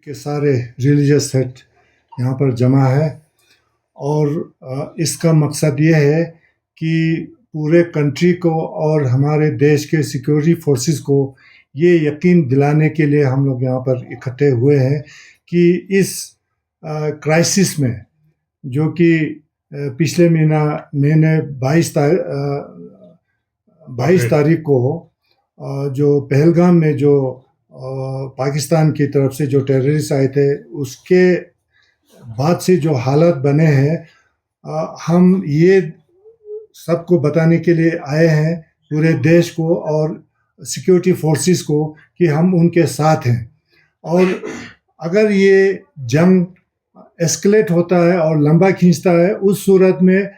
के सारे religious set यहाँ पर जमा है और इसका मकसद ये है कि पूरे कंट्री को और हमारे देश के सिक्योरिटी फोर्सेस को ये यकीन दिलाने के लिए हम लोग यहाँ पर इकट्ठे हुए हैं कि इस क्राइसिस में, जो कि पिछले महीने 22 तारीख को जो पहलगाम में जो पाकिस्तान की तरफ से जो टेररिस्ट आए थे, उसके बाद से जो हालात बने हैं, हम ये सबको बताने के लिए आए हैं पूरे देश को और सिक्योरिटी फोर्सेस को कि हम उनके साथ हैं। और अगर ये जंग एस्केलेट होता है और लंबा खींचता है, उस सूरत में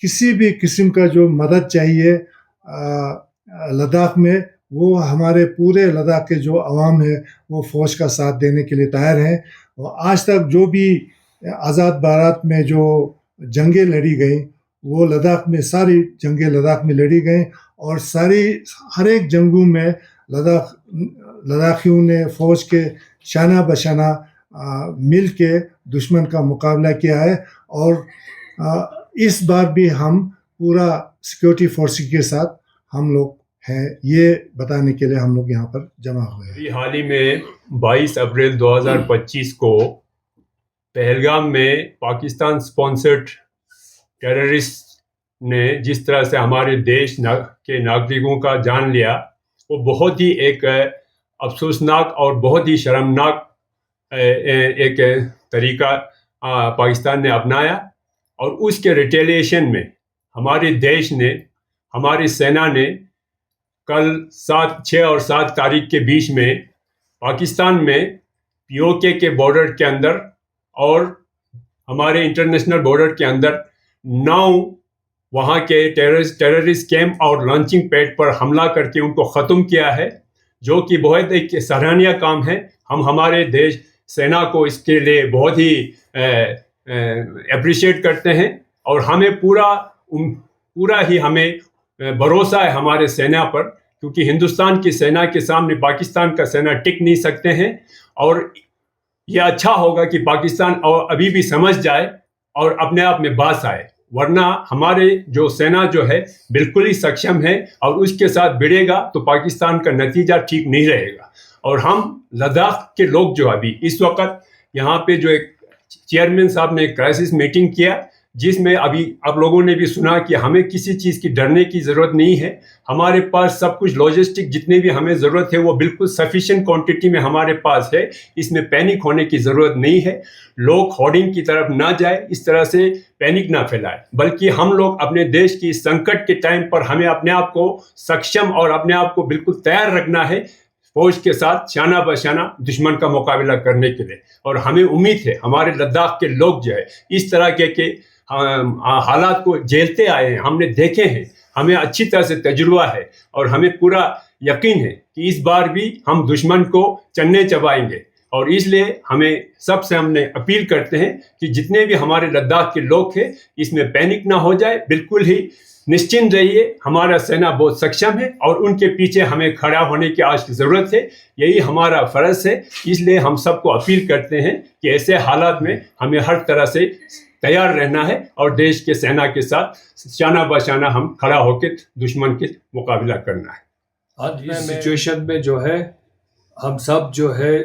किसी भी किस्म का जो मदद चाहिए लद्दाख में, वो हमारे पूरे लद्दाख के जो अवाम है वो फ़ौज का साथ देने के लिए तैयार हैं। और आज तक जो भी आज़ाद भारत में जो जंगें लड़ी गई, वो लद्दाख में सारी जंगें लद्दाख में लड़ी गई और हर एक जंगों में लद्दाखियों ने फ़ौज के शाना बशाना मिल के दुश्मन का मुकाबला किया है। और इस बार भी हम पूरा सिक्योरिटी फोर्सेस के साथ हम लोग हैं, ये बताने के लिए हम लोग यहाँ पर जमा हुए हैं। हाल ही में 22 अप्रैल 2025 को पहलगाम में पाकिस्तान स्पॉन्सर्ड टेररिस्ट ने जिस तरह से हमारे देश के नागरिकों का जान लिया, वो बहुत ही एक अफसोसनाक और बहुत ही शर्मनाक एक तरीका पाकिस्तान ने अपनाया। और उसके रिटेलिएशन में हमारे देश ने, हमारी सेना ने कल 6 और 7 तारीख के बीच में पाकिस्तान में पीओके के बॉर्डर के अंदर और हमारे इंटरनेशनल बॉर्डर के अंदर 9 वहाँ के टेररिस्ट कैंप और लॉन्चिंग पैड पर हमला करके उनको ख़त्म किया है, जो कि बहुत एक सराहनीय काम है। हम हमारे देश सेना को इसके लिए बहुत ही अप्रिशिएट करते हैं और हमें पूरा ही हमें भरोसा है हमारे सेना पर, क्योंकि हिंदुस्तान की सेना के सामने पाकिस्तान का सेना टिक नहीं सकते हैं। और ये अच्छा होगा कि पाकिस्तान और अभी भी समझ जाए और अपने आप में बास आए, वरना हमारे जो सेना जो है बिल्कुल ही सक्षम है और उसके साथ भिड़ेगा तो पाकिस्तान का नतीजा ठीक नहीं रहेगा। और हम लद्दाख के लोग जो अभी इस वक्त यहाँ पे जो एक चेयरमैन साहब ने एक क्राइसिस मीटिंग किया, जिसमें अभी आप लोगों ने भी सुना कि हमें किसी चीज़ की डरने की ज़रूरत नहीं है। हमारे पास सब कुछ लॉजिस्टिक जितने भी हमें ज़रूरत है वो बिल्कुल सफिशिएंट क्वांटिटी में हमारे पास है। इसमें पैनिक होने की ज़रूरत नहीं है। लोग होर्डिंग की तरफ ना जाए, इस तरह से पैनिक ना फैलाए, बल्कि हम लोग अपने देश की संकट के टाइम पर हमें अपने आप को सक्षम और अपने आप को बिल्कुल तैयार रखना है फौज के साथ शाना बशाना दुश्मन का मुकाबला करने के लिए। और हमें उम्मीद है हमारे लद्दाख के लोग जो है इस तरह के हालात को झेलते आए हैं, हमने देखे हैं, हमें अच्छी तरह से तजुर्बा है और हमें पूरा यकीन है कि इस बार भी हम दुश्मन को चन्ने चबाएंगे। और इसलिए हमने अपील करते हैं कि जितने भी हमारे लद्दाख के लोग हैं इसमें पैनिक ना हो जाए, बिल्कुल ही निश्चिंत रहिए। हमारा सेना बहुत सक्षम है और उनके पीछे हमें खड़ा होने की आज की ज़रूरत है, यही हमारा फ़र्ज़ है। इसलिए हम सबको अपील करते हैं कि ऐसे हालात में हमें हर तरह से तैयार रहना है और देश के सेना के साथ शाना बशाना हम खड़ा होकर दुश्मन के मुकाबला करना है। आज इस सिचुएशन में जो है हम सब जो है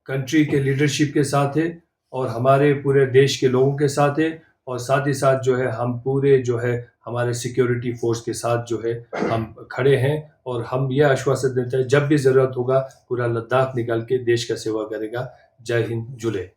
कंट्री के लीडरशिप के साथ है और हमारे पूरे देश के लोगों के साथ है, और साथ ही साथ जो है हम पूरे जो है हमारे सिक्योरिटी फोर्स के साथ जो है हम खड़े हैं। और हम ये आश्वासन देते हैं जब भी ज़रूरत होगा पूरा लद्दाख निकाल के देश का सेवा करेगा। जय हिंद, जुले।